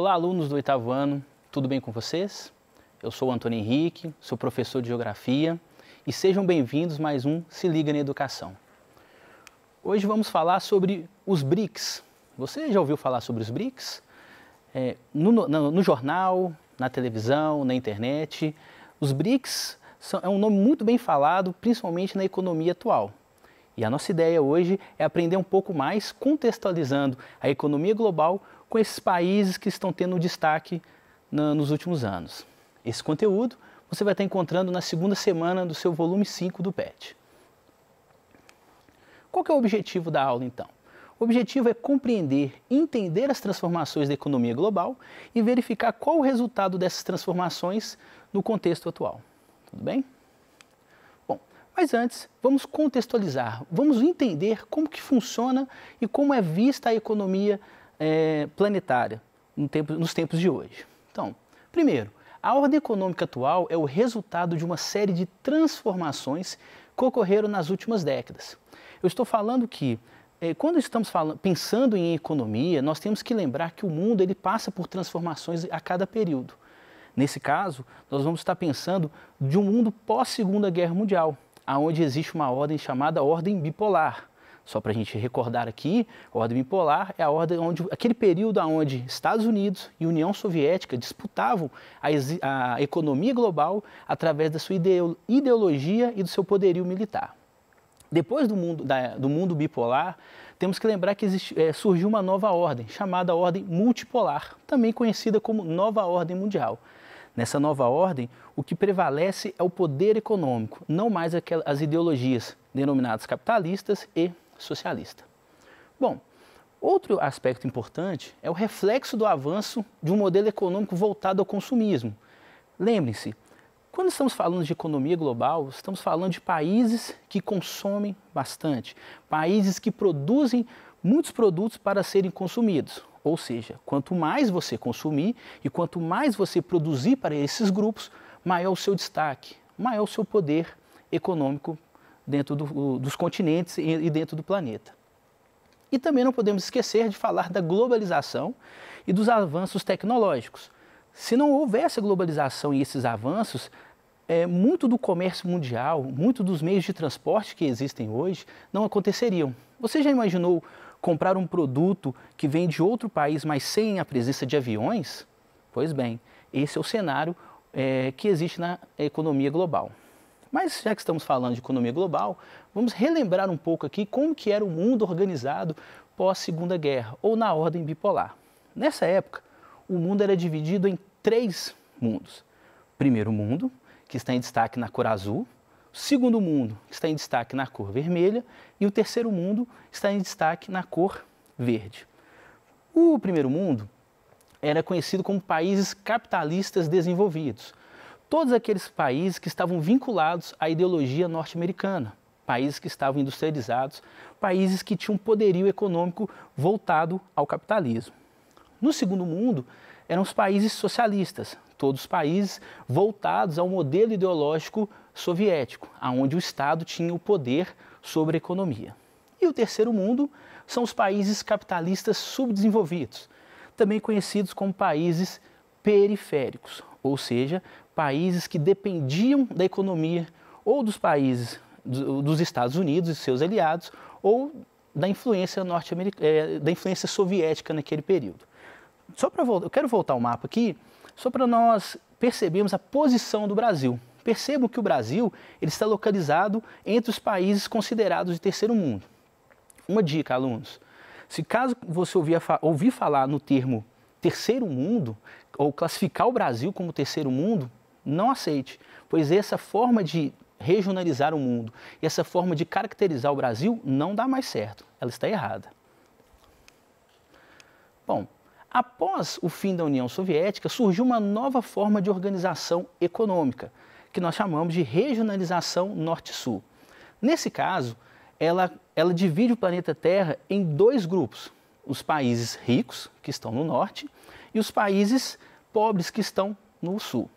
Olá, alunos do oitavo ano, tudo bem com vocês? Eu sou o Antônio Henrique, sou professor de Geografia e sejam bem-vindos a mais um Se Liga na Educação. Hoje vamos falar sobre os BRICS. Você já ouviu falar sobre os BRICS? No jornal, na televisão, na internet. Os BRICS é um nome muito bem falado, principalmente na economia atual. E a nossa ideia hoje é aprender um pouco mais contextualizando a economia global com esses países que estão tendo destaque nos últimos anos. Esse conteúdo você vai estar encontrando na segunda semana do seu volume 5 do PET. Qual que é o objetivo da aula, então? O objetivo é compreender e entender as transformações da economia global e verificar qual o resultado dessas transformações no contexto atual. Tudo bem? Bom, mas antes, vamos contextualizar, vamos entender como que funciona e como é vista a economia planetária nos tempos de hoje. Então, primeiro, a ordem econômica atual é o resultado de uma série de transformações que ocorreram nas últimas décadas. Eu estou falando que, quando estamos pensando em economia, nós temos que lembrar que o mundo ele passa por transformações a cada período. Nesse caso, nós vamos estar pensando de um mundo pós-Segunda Guerra Mundial, onde existe uma ordem chamada ordem bipolar. Só para a gente recordar aqui, a ordem bipolar é a ordem aquele período onde Estados Unidos e União Soviética disputavam a economia global através da sua ideologia e do seu poderio militar. Depois do mundo bipolar, temos que lembrar que surgiu uma nova ordem, chamada ordem multipolar, também conhecida como nova ordem mundial. Nessa nova ordem, o que prevalece é o poder econômico, não mais as ideologias denominadas capitalistas e socialistas. Bom, outro aspecto importante é o reflexo do avanço de um modelo econômico voltado ao consumismo. Lembrem-se, quando estamos falando de economia global, estamos falando de países que consomem bastante, países que produzem muitos produtos para serem consumidos. Ou seja, quanto mais você consumir e quanto mais você produzir para esses grupos, maior o seu destaque, maior o seu poder econômico dentro dos continentes e dentro do planeta. E também não podemos esquecer de falar da globalização e dos avanços tecnológicos. Se não houvesse a globalização e esses avanços, muito do comércio mundial, muito dos meios de transporte que existem hoje não aconteceriam. Você já imaginou comprar um produto que vem de outro país, mas sem a presença de aviões? Pois bem, esse é o cenário que existe na economia global. Mas já que estamos falando de economia global, vamos relembrar um pouco aqui como que era o mundo organizado pós-Segunda Guerra, ou na ordem bipolar. Nessa época, o mundo era dividido em 3 mundos. Primeiro mundo, que está em destaque na cor azul, o segundo mundo, que está em destaque na cor vermelha, e o terceiro mundo está em destaque na cor verde. O primeiro mundo era conhecido como países capitalistas desenvolvidos. Todos aqueles países que estavam vinculados à ideologia norte-americana, países que estavam industrializados, países que tinham poderio econômico voltado ao capitalismo. No segundo mundo, eram os países socialistas, todos os países voltados ao modelo ideológico soviético, onde o Estado tinha o poder sobre a economia. E o terceiro mundo são os países capitalistas subdesenvolvidos, também conhecidos como países periféricos, ou seja, países que dependiam da economia ou dos países dos Estados Unidos e seus aliados ou da influência da influência soviética naquele período. Eu quero voltar ao mapa aqui, só para nós percebermos a posição do Brasil. Percebam que o Brasil ele está localizado entre os países considerados de terceiro mundo. Uma dica, alunos, caso você ouvir falar no termo terceiro mundo, ou classificar o Brasil como terceiro mundo, não aceite, pois essa forma de regionalizar o mundo e essa forma de caracterizar o Brasil não dá mais certo, ela está errada. Bom, após o fim da União Soviética, surgiu uma nova forma de organização econômica, que nós chamamos de regionalização Norte-Sul. Nesse caso, ela divide o planeta Terra em 2 grupos, os países ricos, que estão no norte, e os países pobres, que estão no sul.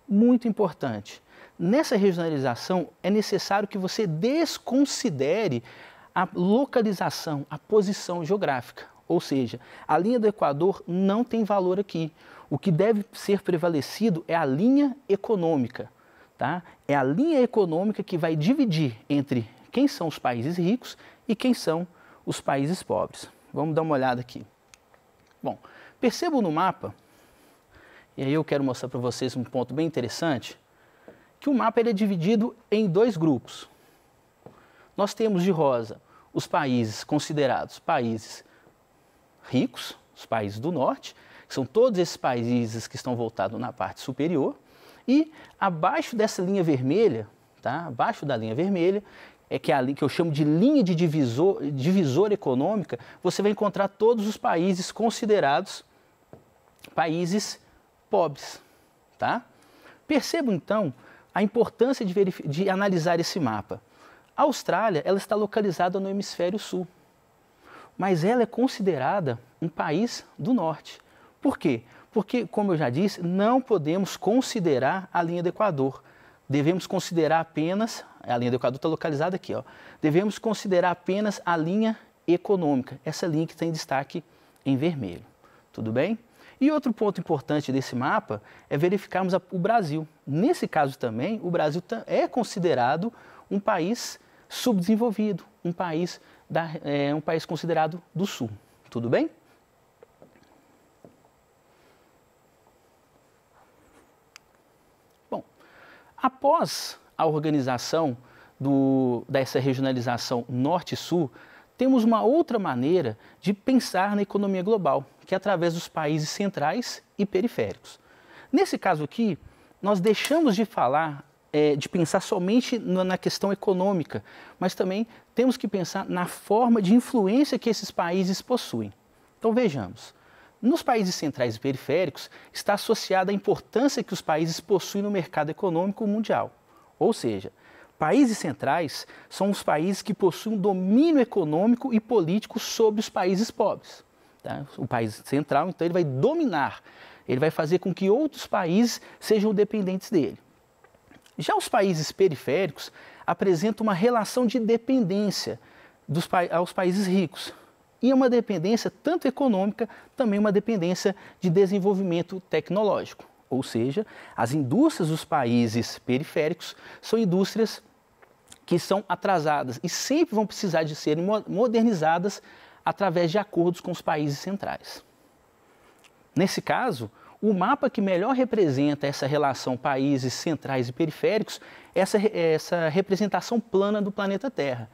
Muito importante, nessa regionalização é necessário que você desconsidere a localização, a posição geográfica. Ou seja, a linha do Equador não tem valor aqui. O que deve ser prevalecido é a linha econômica. Tá? É a linha econômica que vai dividir entre quem são os países ricos e quem são os países pobres. Vamos dar uma olhada aqui. Bom, percebam no mapa, e aí eu quero mostrar para vocês um ponto bem interessante, que o mapa ele é dividido em dois grupos. Nós temos de rosa os países considerados países ricos, os países do norte, que são todos esses países que estão voltados na parte superior, e abaixo dessa linha vermelha, tá? Abaixo da linha vermelha, que é a linha que eu chamo de linha de divisor econômica, você vai encontrar todos os países considerados países pobres. Tá? Percebam então a importância de analisar esse mapa. A Austrália ela está localizada no hemisfério sul, mas ela é considerada um país do norte. Por quê? Porque, como eu já disse, não podemos considerar a linha do Equador. Devemos considerar apenas, a linha do Equador está localizada aqui, ó. Devemos considerar apenas a linha econômica, essa linha que está em destaque em vermelho. Tudo bem? E outro ponto importante desse mapa é verificarmos o Brasil. Nesse caso também, o Brasil é considerado um país subdesenvolvido, um país considerado do sul. Tudo bem? Bom, após a organização dessa regionalização norte-sul, temos uma outra maneira de pensar na economia global, que é através dos países centrais e periféricos. Nesse caso aqui, nós deixamos de falar, de pensar somente na questão econômica, mas também temos que pensar na forma de influência que esses países possuem. Então vejamos, nos países centrais e periféricos está associada a importância que os países possuem no mercado econômico mundial. Ou seja, países centrais são os países que possuem um domínio econômico e político sobre os países pobres. Tá? O país central, então, ele vai dominar, ele vai fazer com que outros países sejam dependentes dele. Já os países periféricos apresentam uma relação de dependência aos países ricos. E é uma dependência tanto econômica, também uma dependência de desenvolvimento tecnológico. Ou seja, as indústrias dos países periféricos são indústrias que são atrasadas e sempre vão precisar de serem modernizadas através de acordos com os países centrais. Nesse caso, o mapa que melhor representa essa relação países centrais e periféricos é essa representação plana do planeta Terra.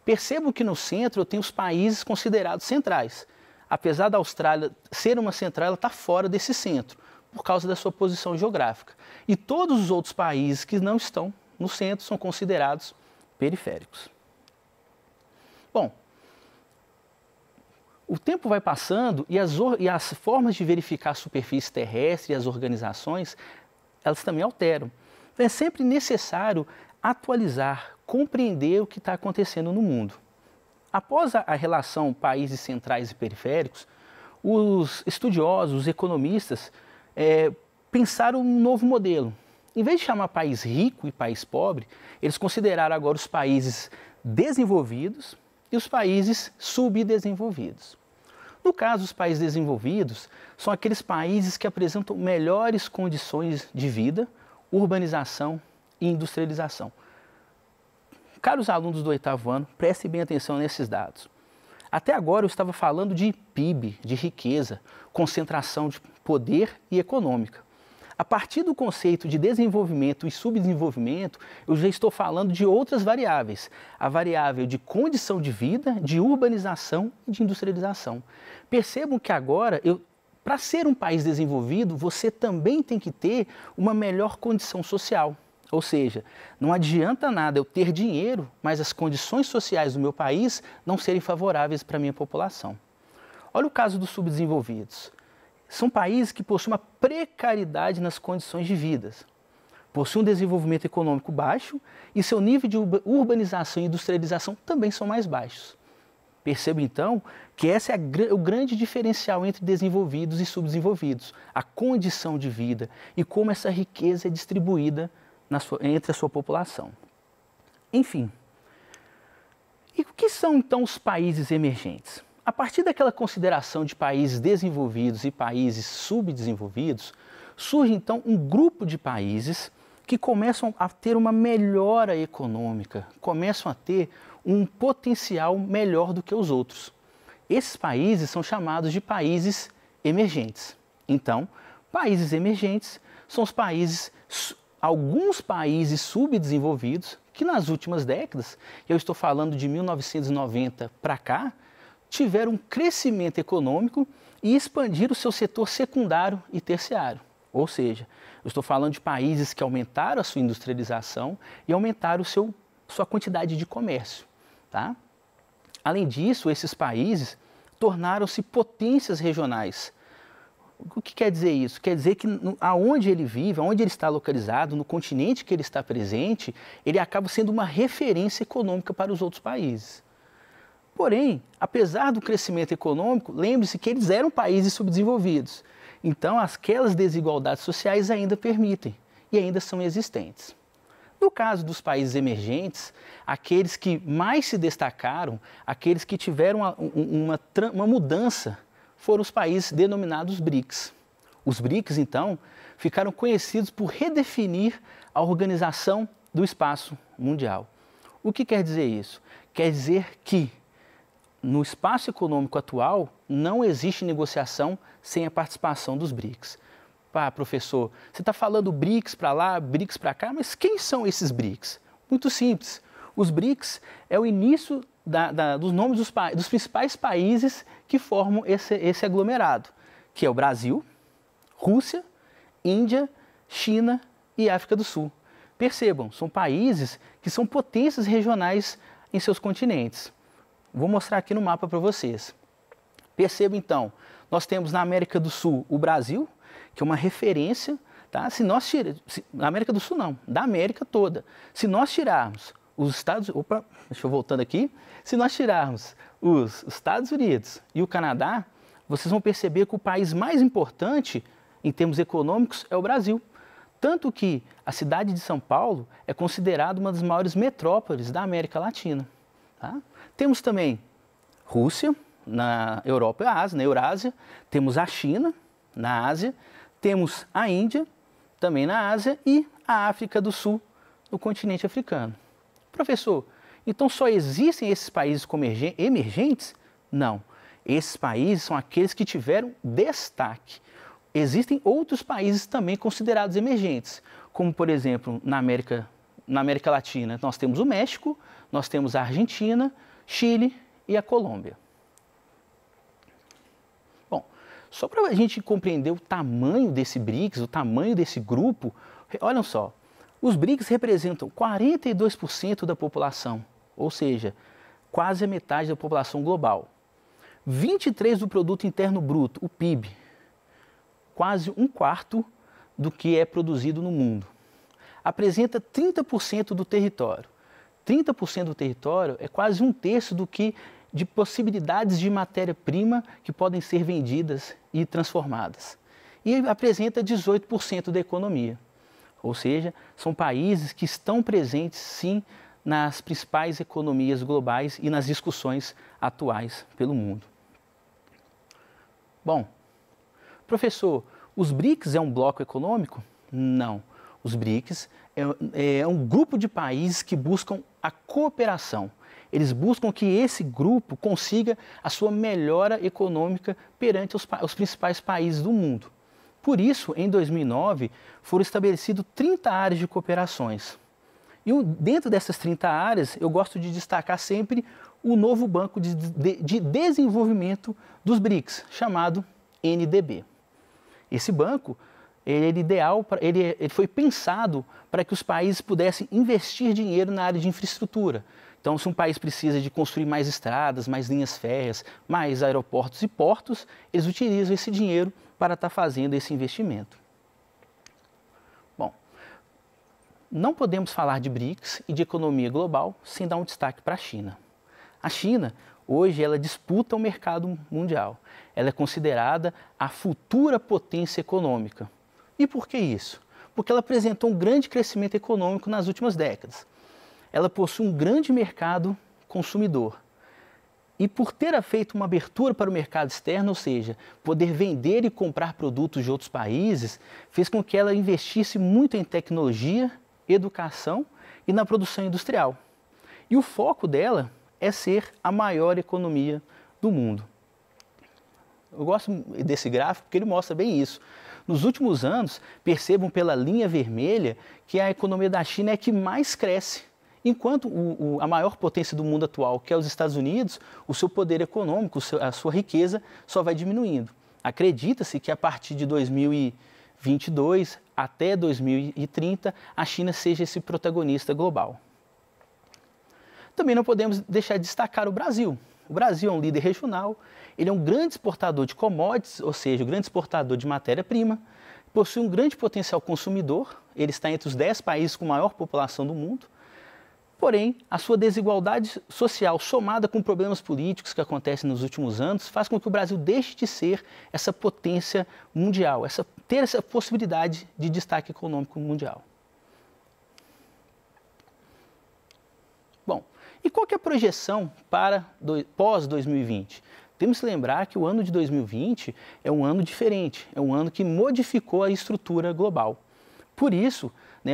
Percebam que no centro eu tenho os países considerados centrais. Apesar da Austrália ser uma central, ela está fora desse centro, por causa da sua posição geográfica. E todos os outros países que não estão no centro são considerados periféricos. Bom, o tempo vai passando e as formas de verificar a superfície terrestre e as organizações, elas também alteram. Então, é sempre necessário atualizar, compreender o que está acontecendo no mundo. Após a relação países centrais e periféricos, os estudiosos, os economistas, pensaram um novo modelo. Em vez de chamar país rico e país pobre, eles consideraram agora os países desenvolvidos e os países subdesenvolvidos. No caso, os países desenvolvidos são aqueles países que apresentam melhores condições de vida, urbanização e industrialização. Caros alunos do 8º ano, prestem bem atenção nesses dados. Até agora eu estava falando de PIB, de riqueza, concentração de poder e econômica. A partir do conceito de desenvolvimento e subdesenvolvimento, eu já estou falando de outras variáveis. A variável de condição de vida, de urbanização e de industrialização. Percebam que agora, para ser um país desenvolvido, você também tem que ter uma melhor condição social. Ou seja, não adianta nada eu ter dinheiro, mas as condições sociais do meu país não serem favoráveis para a minha população. Olha o caso dos subdesenvolvidos. São países que possuem uma precariedade nas condições de vida. Possuem um desenvolvimento econômico baixo e seu nível de urbanização e industrialização também são mais baixos. Perceba então que esse é o grande diferencial entre desenvolvidos e subdesenvolvidos. A condição de vida e como essa riqueza é distribuída entre a sua população. Enfim, e o que são então os países emergentes? a partir daquela consideração de países desenvolvidos e países subdesenvolvidos, surge então um grupo de países que começam a ter uma melhora econômica, começam a ter um potencial melhor do que os outros. Esses países são chamados de países emergentes. Então, países emergentes são os países, alguns países subdesenvolvidos, que nas últimas décadas, eu estou falando de 1990 para cá, tiveram um crescimento econômico e expandiram o seu setor secundário e terciário. Ou seja, eu estou falando de países que aumentaram a sua industrialização e aumentaram sua quantidade de comércio. Tá? Além disso, esses países tornaram-se potências regionais. O que quer dizer isso? Quer dizer que aonde ele vive, aonde ele está localizado, no continente que ele está presente, ele acaba sendo uma referência econômica para os outros países. Porém, apesar do crescimento econômico, lembre-se que eles eram países subdesenvolvidos. Então, aquelas desigualdades sociais ainda permitem e ainda são existentes. No caso dos países emergentes, aqueles que mais se destacaram, aqueles que tiveram uma mudança, foram os países denominados BRICS. Os BRICS, então, ficaram conhecidos por redefinir a organização do espaço mundial. O que quer dizer isso? Quer dizer que no espaço econômico atual não existe negociação sem a participação dos BRICS. Pá, professor, você está falando BRICS para lá, BRICS para cá, mas quem são esses BRICS? Muito simples. Os BRICS é o início dos nomes dos principais países que formam esse aglomerado, que é o Brasil, Rússia, Índia, China e África do Sul. Percebam, são países que são potências regionais em seus continentes. Vou mostrar aqui no mapa para vocês. Percebam então, nós temos na América do Sul o Brasil, que é uma referência, tá? Na América do Sul não, da América toda. Se nós tirarmos os Estados... Opa, deixa eu voltando aqui. Se nós tirarmos os Estados Unidos e o Canadá, vocês vão perceber que o país mais importante em termos econômicos é o Brasil. Tanto que a cidade de São Paulo é considerada uma das maiores metrópoles da América Latina. Tá? Temos também Rússia, na Europa e Ásia, na Eurásia. Temos a China, na Ásia. Temos a Índia, também na Ásia. E a África do Sul, no continente africano. Professor, então só existem esses países como emergentes? Não. Esses países são aqueles que tiveram destaque. Existem outros países também considerados emergentes, como, por exemplo, na América Latina, nós temos o México, nós temos a Argentina, Chile e a Colômbia. Bom, só para a gente compreender o tamanho desse BRICS, o tamanho desse grupo, olhem só, os BRICS representam 42% da população, ou seja, quase a metade da população global. 23% do produto interno bruto, o PIB, quase 1/4 do que é produzido no mundo. Apresenta 30% do território. 30% do território é quase 1/3 do que de possibilidades de matéria-prima que podem ser vendidas e transformadas. E apresenta 18% da economia. Ou seja, são países que estão presentes, sim, nas principais economias globais e nas discussões atuais pelo mundo. Bom, professor, os BRICS é um bloco econômico? Não. Os BRICS é um grupo de países que buscam a cooperação. Eles buscam que esse grupo consiga a sua melhora econômica perante os principais países do mundo. Por isso, em 2009, foram estabelecidas 30 áreas de cooperações. E dentro dessas 30 áreas, eu gosto de destacar sempre o novo Banco de Desenvolvimento dos BRICS, chamado NDB. Esse banco, ele foi pensado para que os países pudessem investir dinheiro na área de infraestrutura. Então, se um país precisa de construir mais estradas, mais linhas férreas, mais aeroportos e portos, eles utilizam esse dinheiro para estar fazendo esse investimento. Bom, não podemos falar de BRICS e de economia global sem dar um destaque para a China. A China, hoje, ela disputa o mercado mundial. Ela é considerada a futura potência econômica. E por que isso? Porque ela apresentou um grande crescimento econômico nas últimas décadas. Ela possui um grande mercado consumidor. E por ter feito uma abertura para o mercado externo, ou seja, poder vender e comprar produtos de outros países, fez com que ela investisse muito em tecnologia, educação e na produção industrial. E o foco dela é ser a maior economia do mundo. Eu gosto desse gráfico porque ele mostra bem isso. Nos últimos anos, percebam pela linha vermelha que a economia da China é a que mais cresce. Enquanto a maior potência do mundo atual, que é os Estados Unidos, o seu poder econômico, a sua riqueza só vai diminuindo. Acredita-se que a partir de 2022 até 2030, a China seja esse protagonista global. Também não podemos deixar de destacar o Brasil. O Brasil é um líder regional, ele é um grande exportador de commodities, ou seja, um grande exportador de matéria-prima, possui um grande potencial consumidor, ele está entre os 10 países com maior população do mundo. Porém, a sua desigualdade social somada com problemas políticos que acontecem nos últimos anos faz com que o Brasil deixe de ser essa potência mundial, ter essa possibilidade de destaque econômico mundial. Bom, e qual que é a projeção para pós-2020? Temos que lembrar que o ano de 2020 é um ano diferente, é um ano que modificou a estrutura global. Por isso,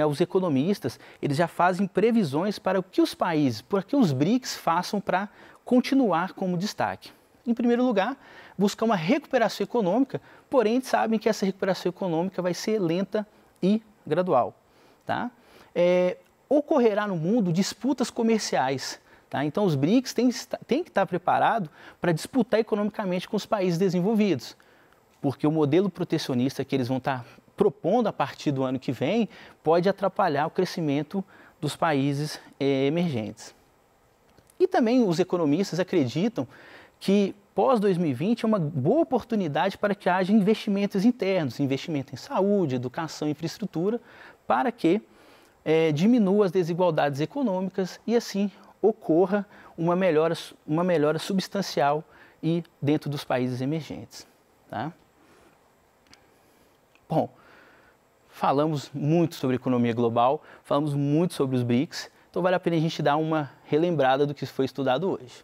os economistas eles já fazem previsões para o que os países, para que os BRICS façam para continuar como destaque. Em primeiro lugar, buscar uma recuperação econômica, porém eles sabem que essa recuperação econômica vai ser lenta e gradual. Tá? Ocorrerá no mundo disputas comerciais. Tá? Então os BRICS têm que estar preparados para disputar economicamente com os países desenvolvidos, porque o modelo protecionista que eles vão estar propondo a partir do ano que vem pode atrapalhar o crescimento dos países emergentes. E também os economistas acreditam que pós-2020 é uma boa oportunidade para que haja investimentos internos, investimento em saúde, educação, infraestrutura, para que diminua as desigualdades econômicas e assim ocorra uma melhora substancial e dentro dos países emergentes. Tá? Bom, falamos muito sobre economia global, falamos muito sobre os BRICS, então vale a pena a gente dar uma relembrada do que foi estudado hoje.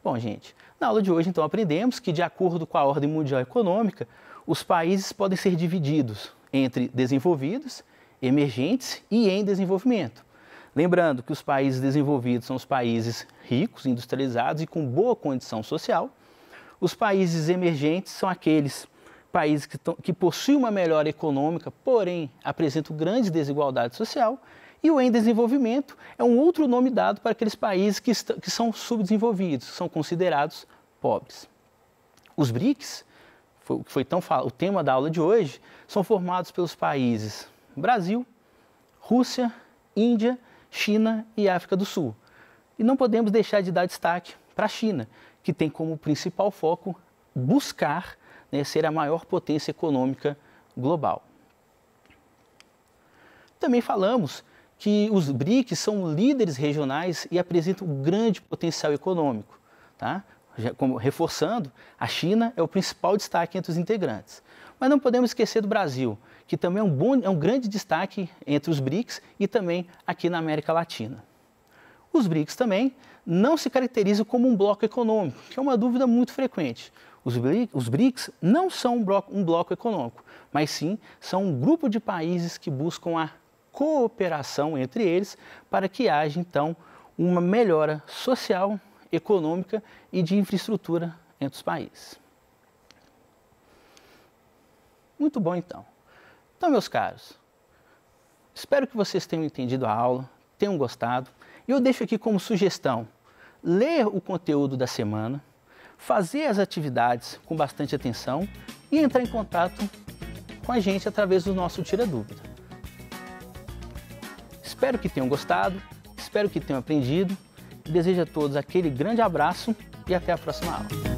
Bom, gente, na aula de hoje então aprendemos que de acordo com a ordem mundial econômica, os países podem ser divididos entre desenvolvidos, emergentes e em desenvolvimento. Lembrando que os países desenvolvidos são os países ricos, industrializados e com boa condição social. Os países emergentes são aqueles países que possuem uma melhora econômica, porém apresentam grande desigualdade social. E o em desenvolvimento é um outro nome dado para aqueles países que são subdesenvolvidos, são considerados pobres. Os BRICS, que foi o tema da aula de hoje, são formados pelos países Brasil, Rússia, Índia, China e África do Sul. E não podemos deixar de dar destaque para a China, que tem como principal foco buscar ser a maior potência econômica global. Também falamos que os BRICS são líderes regionais e apresentam um grande potencial econômico. Tá? Reforçando, a China é o principal destaque entre os integrantes. Mas não podemos esquecer do Brasil, que também é um grande destaque entre os BRICS e também aqui na América Latina. Os BRICS também não se caracterizam como um bloco econômico, que é uma dúvida muito frequente. Os BRICS não são um bloco econômico, mas sim são um grupo de países que buscam a cooperação entre eles para que haja, então, uma melhora social, econômica e de infraestrutura entre os países. Muito bom, então. Então, meus caros, espero que vocês tenham entendido a aula, tenham gostado. E eu deixo aqui como sugestão, ler o conteúdo da semana, fazer as atividades com bastante atenção e entrar em contato com a gente através do nosso Tira Dúvida. Espero que tenham gostado, espero que tenham aprendido. Desejo a todos aquele grande abraço e até a próxima aula.